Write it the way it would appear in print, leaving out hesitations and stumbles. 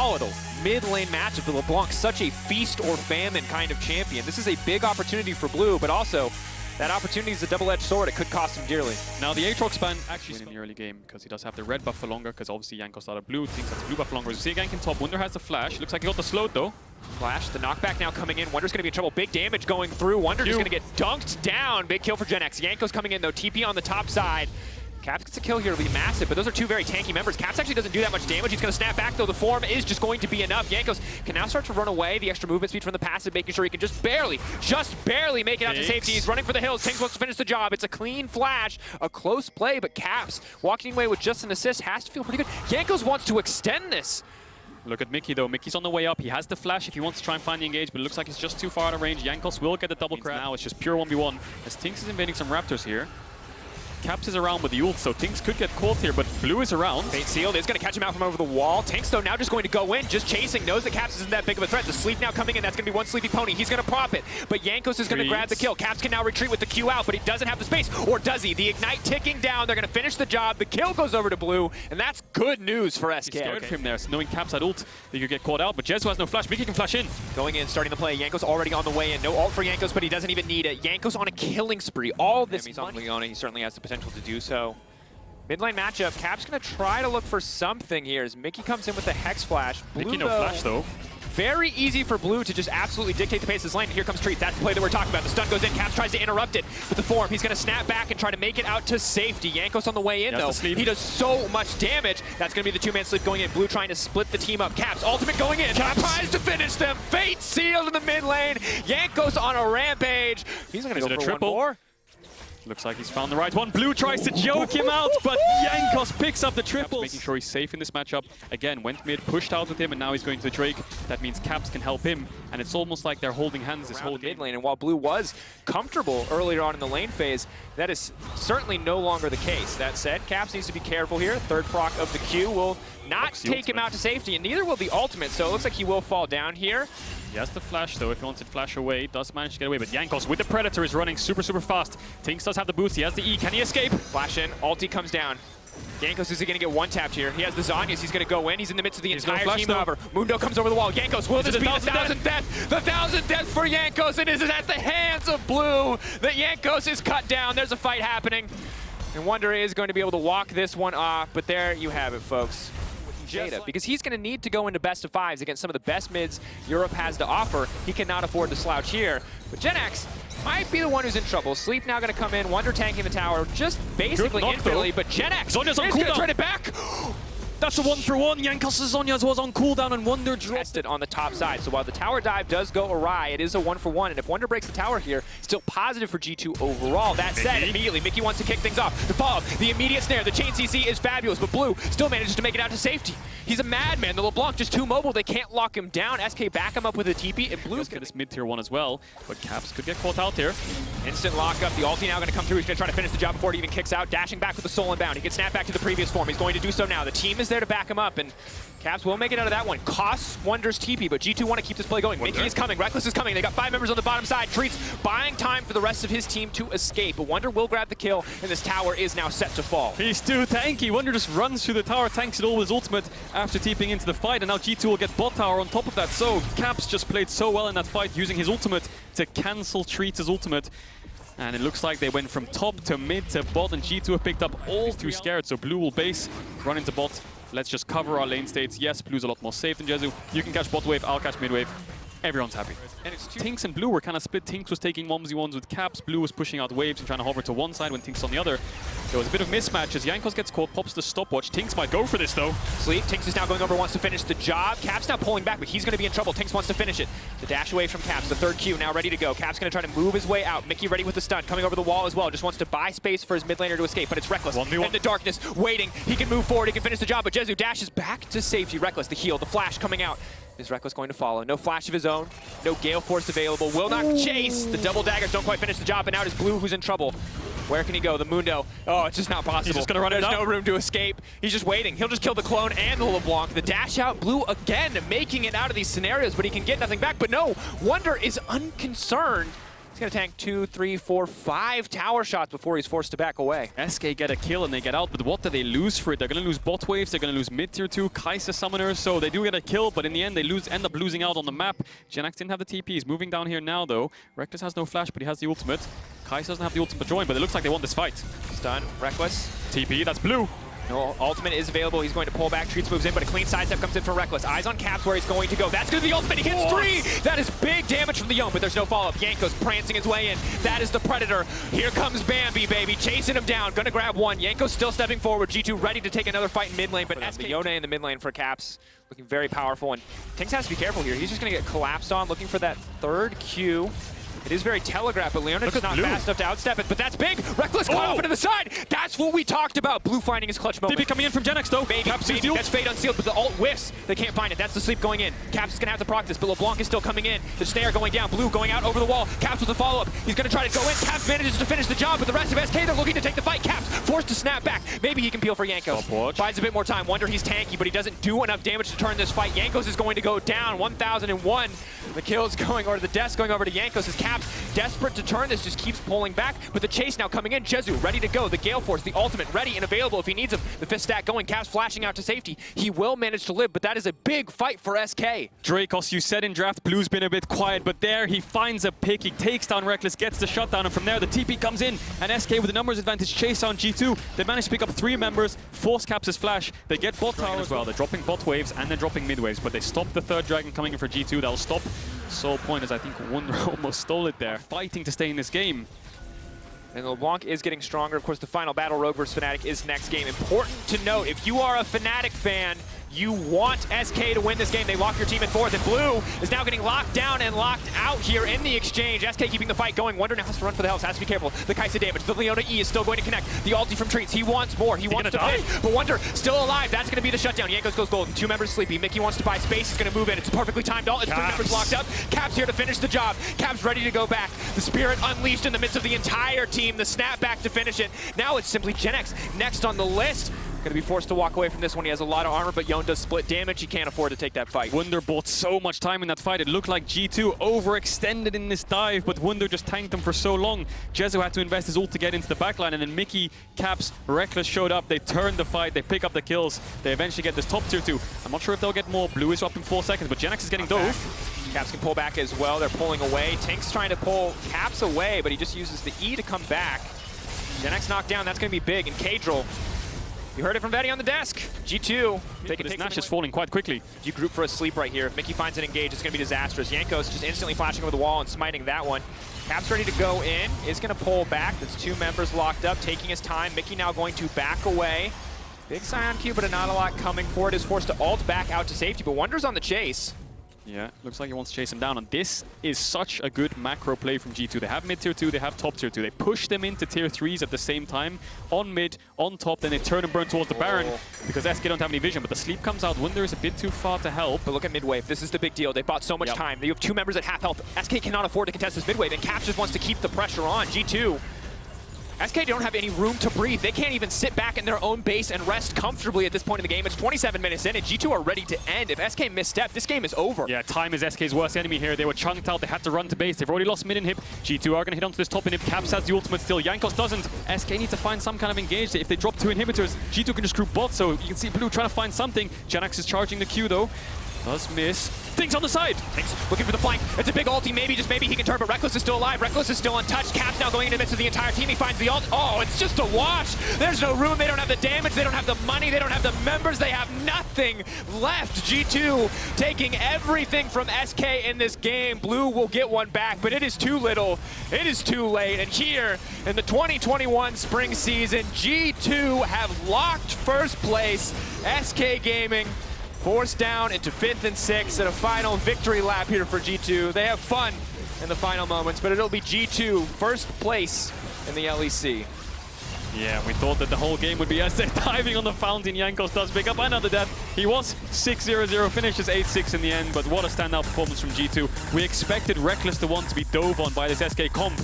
volatile mid lane matchup. The LeBlanc, such a feast or famine kind of champion. This is a big opportunity for Blue, but also that opportunity is a double-edged sword. It could cost him dearly. Now the Aatrox ban actually win in the early game because he does have the red buff for longer, because obviously Jankos out of blue, thinks that's blue buff for longer. We see a gank in top. Wunder has the flash. Looks like he got the slowed though. Flash, the knockback now coming in. Wonder's going to be in trouble. Big damage going through. Wonder just going to get dunked down. Big kill for Gen X. Jankos coming in though. TP on the top side. Caps gets a kill here. It'll be massive, but those are two very tanky members. Caps actually doesn't do that much damage. He's going to snap back, though. The form is just going to be enough. Jankos can now start to run away. The extra movement speed from the passive, making sure he can just barely make it out to safety. He's running for the hills. Tinks wants to finish the job. It's a clean flash, a close play, but Caps walking away with just an assist has to feel pretty good. Jankos wants to extend this. Look at Mickey though. Mickey's on the way up. He has the flash if he wants to try and find the engage, but it looks like he's just too far out of range. Jankos will get the double crack. Now it's just pure 1v1 as Tinks is invading some Raptors here. Caps is around with the ult, so Tinks could get caught here, but Blue is around. Fate sealed is going to catch him out from over the wall. Tinks, though, now just going to go in, just chasing, knows that Caps isn't that big of a threat. The sleep now coming in, that's going to be one sleepy pony. He's going to prop it, but Jankos is going to grab the kill. Caps can now retreat with the Q out, but he doesn't have the space, or does he? The Ignite ticking down, they're going to finish the job. The kill goes over to Blue, and that's good news for SK. He's scared for him there, so knowing Caps had ult, he could get caught out, but Jezu has no flash. Mickey can flash in. Going in, starting the play. Jankos already on the way in. No ult for Jankos, but he doesn't even need it. Jankos on a killing spree. All this he's on Leona, he certainly has the potential to do so. Mid lane matchup, Cap's going to try to look for something here as Mickey comes in with the Hex Flash. Blue, Mickey no flash though. Very easy for Blue to just absolutely dictate the pace of this lane. Here comes Treat. That's the play that we're talking about. The stun goes in. Caps tries to interrupt it with the form. He's going to snap back and try to make it out to safety. Jankos on the way in, though. He does so much damage. That's going to be the two-man sleep going in. Blue trying to split the team up. Caps, ultimate going in. Caps tries to finish them. Fate sealed in the mid lane. Jankos on a rampage. He's going to go for triple. One more. Looks like he's found the right one. Blue tries to joke him out, but Jankos picks up the triples. Making sure he's safe in this matchup. Again, went mid, pushed out with him, and now he's going to the Drake. That means Caps can help him, and it's almost like they're holding hands this whole mid lane. And while Blue was comfortable earlier on in the lane phase, that is certainly no longer the case. That said, Caps needs to be careful here. Third proc of the Q will not take him out to safety, and neither will the ultimate, so it looks like he will fall down here. He has the flash though, if he wants to flash away, does manage to get away, but Jankos with the Predator is running super fast. Tinks does have the boost, he has the E, can he escape? Flash in, ulti comes down. Jankos is going to get one-tapped here. He has the Zhonya's, he's going to go in, he's in the midst of the entire team, however. Mundo comes over the wall, Jankos, will this be the 1,000th death? The 1,000th death for Jankos, and it is at the hands of Blue that Jankos is cut down. There's a fight happening, and Wonder is going to be able to walk this one off, but there you have it, folks. Because he's going to need to go into best of fives against some of the best mids Europe has to offer. He cannot afford to slouch here. But Gen X might be the one who's in trouble. Sleep now going to come in, Wonder tanking the tower, just basically infinitely, but Gen X is going to turn it back. That's a 1-for-1. Jankos' Zhonya's was on cooldown and Wonder dropped it on the top side. So while the tower dive does go awry, it is a 1-for-1. And if Wonder breaks the tower here, still positive for G2 overall. That said, immediately, Mickey wants to kick things off. The follow-up, the immediate snare, the chain CC is fabulous, but Blue still manages to make it out to safety. He's a madman. The LeBlanc just too mobile. They can't lock him down. SK back him up with a TP, and Blue's get this mid-tier 1 as well, but Caps could get caught out here. Instant lock up. The ulti now going to come through. He's going to try to finish the job before it even kicks out. Dashing back with the soul inbound. He can snap back to the previous form. He's going to do so now. The team is there to back him up, and Caps will make it out of that one. Costs Wonder's TP, but G2 want to keep this play going. Mickey is coming. Reckless is coming. They got 5 members on the bottom side. Treats buying time for the rest of his team to escape. But Wonder will grab the kill, and this tower is now set to fall. He's too tanky. Wonder just runs through the tower, tanks it all with his ultimate after TPing into the fight, and now G2 will get bot tower on top of that. So Caps just played so well in that fight, using his ultimate to cancel Treats' ultimate. And it looks like they went from top to mid to bot, and G2 have picked up all too scared. So Blue will base, run into bot. Let's just cover our lane states. Yes, Blue's a lot more safe than Jezu. You can catch bot wave, I'll catch mid wave. Everyone's happy. And it's Tinks and Blue were kind of split. Tinks was taking 1v1s with Caps. Blue was pushing out waves and trying to hover to one side when Tinks on the other. There was a bit of mismatch as Jankos gets caught, pops the stopwatch. Tinks might go for this though. Sleep, Tinks is now going over, wants to finish the job. Caps now pulling back, but he's going to be in trouble. Tinks wants to finish it. The dash away from Caps, the third Q now ready to go. Caps going to try to move his way out. Mickey ready with the stun, coming over the wall as well. Just wants to buy space for his mid laner to escape, but it's Reckless in the darkness, waiting. He can move forward, he can finish the job, but Jezu dashes back to safety. Reckless, the heal, the flash coming out. Is Reckless going to follow? No flash of his own, no Gale Force available, will not chase. The double daggers don't quite finish the job, and now it is Blue who's in trouble. Where can he go? The Mundo. Oh, it's just not possible. He's just gonna run it up. There's no room to escape. He's just waiting. He'll just kill the clone and the LeBlanc. The dash out, Blue again making it out of these scenarios, but he can get nothing back. But no, Wonder is unconcerned. He's going to tank 2, 3, 4, 5 tower shots before he's forced to back away. SK get a kill and they get out, but what do they lose for it? They're going to lose bot waves, they're going to lose mid-tier 2, Kai'Sa summoners, so they do get a kill, but in the end they end up losing out on the map. GenX didn't have the TP, he's moving down here now though. Reckless has no flash, but he has the ultimate. Kai'Sa doesn't have the ultimate join, but it looks like they won this fight. Stun, Reckless. TP, that's blue. No, ultimate is available. He's going to pull back. Treats moves in, but a clean sidestep comes in for Reckless. Eyes on Caps where he's going to go. That's going to be the ultimate. He hits 3. That is big damage from the Yone, but there's no follow-up. Yanko's prancing his way in. That is the Predator. Here comes Bambi, baby, chasing him down. Going to grab one. Yanko's still stepping forward. G2 ready to take another fight in mid lane, but the Yone in the mid lane for Caps looking very powerful. And Tinks has to be careful here. He's just going to get collapsed on, looking for that third Q. It is very telegraphed, but Leona just not fast enough to outstep it. But that's big. Reckless caught off into the side. That's what we talked about. Blue finding his clutch moment. TP coming in from GenX though. Baby, that's Fade unsealed, but the ult whiffs. They can't find it. That's the sleep going in. Caps is going to have to proc this, but LeBlanc is still coming in. The snare going down. Blue going out over the wall. Caps with the follow-up. He's going to try to go in. Caps manages to finish the job, but the rest of SK, they're looking to take the fight. Caps forced to snap back. Maybe he can peel for Jankos. Buys a bit more time. Wonder he's tanky, but he doesn't do enough damage to turn this fight. Jankos is going to go down. 1001. The kill's going, or the death's going over to Jankos as Caps, desperate to turn this, just keeps pulling back, but the chase now coming in. Jezu ready to go. The Gale Force, the ultimate, ready and available if he needs him. The fifth stack going. Caps flashing out to safety. He will manage to live, but that is a big fight for SK. Dracos, you said in draft, Blue's been a bit quiet, but there he finds a pick. He takes down Reckless, gets the shutdown, and from there the TP comes in, and SK with the numbers advantage chase on G2. They manage to pick up 3 members, force Caps' flash. They get bot tower as well. They're dropping bot waves and they're dropping mid waves, but they stop the third dragon coming in for G2. That'll stop Soul Point, as I think Wunder almost stole it there. Fighting to stay in this game. And LeBlanc is getting stronger. Of course, the final battle, Rogue vs. Fnatic, is next game. Important to note, if you are a Fnatic fan, you want SK to win this game. They lock your team in 4th, and Blue is now getting locked down and locked out here in the exchange. SK keeping the fight going. Wunder now has to run for the health, has to be careful. The Kai'Sa damage, the Leona E is still going to connect. The ulti from Treats, he wants more. He wants to finish, but Wunder still alive. That's going to be the shutdown. Jankos goes golden. 2 members sleepy. Mickey wants to buy space. He's going to move in. It's a perfectly timed ult. It's 3 members locked up. Caps here to finish the job. Caps ready to go back. The Spirit unleashed in the midst of the entire team. The snap back to finish it. Now it's simply GenX next on the list. Going to be forced to walk away from this one. He has a lot of armor, but Yone does split damage. He can't afford to take that fight. Wunder bought so much time in that fight. It looked like G2 overextended in this dive, but Wunder just tanked them for so long. Jezu had to invest his ult to get into the backline, and then Mickey, Caps, Reckless showed up. They turned the fight. They pick up the kills. They eventually get this top tier 2. I'm not sure if they'll get more. Blue is up in 4 seconds, but GenX is getting dove. Caps can pull back as well. They're pulling away. Tank's trying to pull Caps away, but he just uses the E to come back. GenX knocked down. That's going to be big. And Kadril, you heard it from Vetty on the desk. G2. This Nash is falling quite quickly. You group for a sleep right here. If Mickey finds an engage, it's going to be disastrous. Jankos just instantly flashing over the wall and smiting that one. Caps ready to go in. Is going to pull back. That's 2 members locked up, taking his time. Mickey now going to back away. Big Scion Q, but not a lot coming for it. Is forced to ult back out to safety, but Wunder's on the chase. Yeah, looks like he wants to chase him down, and this is such a good macro play from G2. They have mid tier 2, they have top tier 2. They push them into tier 3s at the same time, on mid, on top, then they turn and burn towards the Baron, because SK don't have any vision, but the sleep comes out. Wunder is a bit too far to help. But look at mid wave, this is the big deal. They bought so much time. They have 2 members at half health. SK cannot afford to contest this mid wave, and Caps just wants to keep the pressure on. G2. SK don't have any room to breathe. They can't even sit back in their own base and rest comfortably at this point in the game. It's 27 minutes in, and G2 are ready to end. If SK misstep, this game is over. Yeah, time is SK's worst enemy here. They were chunked out. They had to run to base. They've already lost mid inhib. G2 are going to hit onto this top inhib. Caps has the ultimate still. Jankos doesn't. SK need to find some kind of engage. If they drop 2 inhibitors, G2 can just group bot. So you can see Blue trying to find something. GenX is charging the Q though. Does miss. Things on the side. Thanks. Looking for the flank. It's a big ulti. Maybe, just maybe he can turn, but Reckless is still alive. Reckless is still untouched. Caps now going into the midst of the entire team. He finds the ult. Oh, it's just a wash. There's no room. They don't have the damage. They don't have the money. They don't have the members. They have nothing left. G2 taking everything from SK in this game. Blue will get one back, but it is too little. It is too late. And here in the 2021 spring season, G2 have locked first place. SK Gaming forced down into 5th and 6th at a final victory lap here for G2. They have fun in the final moments, but it'll be G2 first place in the LEC. Yeah, we thought that the whole game would be as they're diving on the fountain. Jankos does pick up another death. He was 6-0-0, finishes 8-6 in the end, but what a standout performance from G2. We expected Reckless the one to be dove on by this SK comp,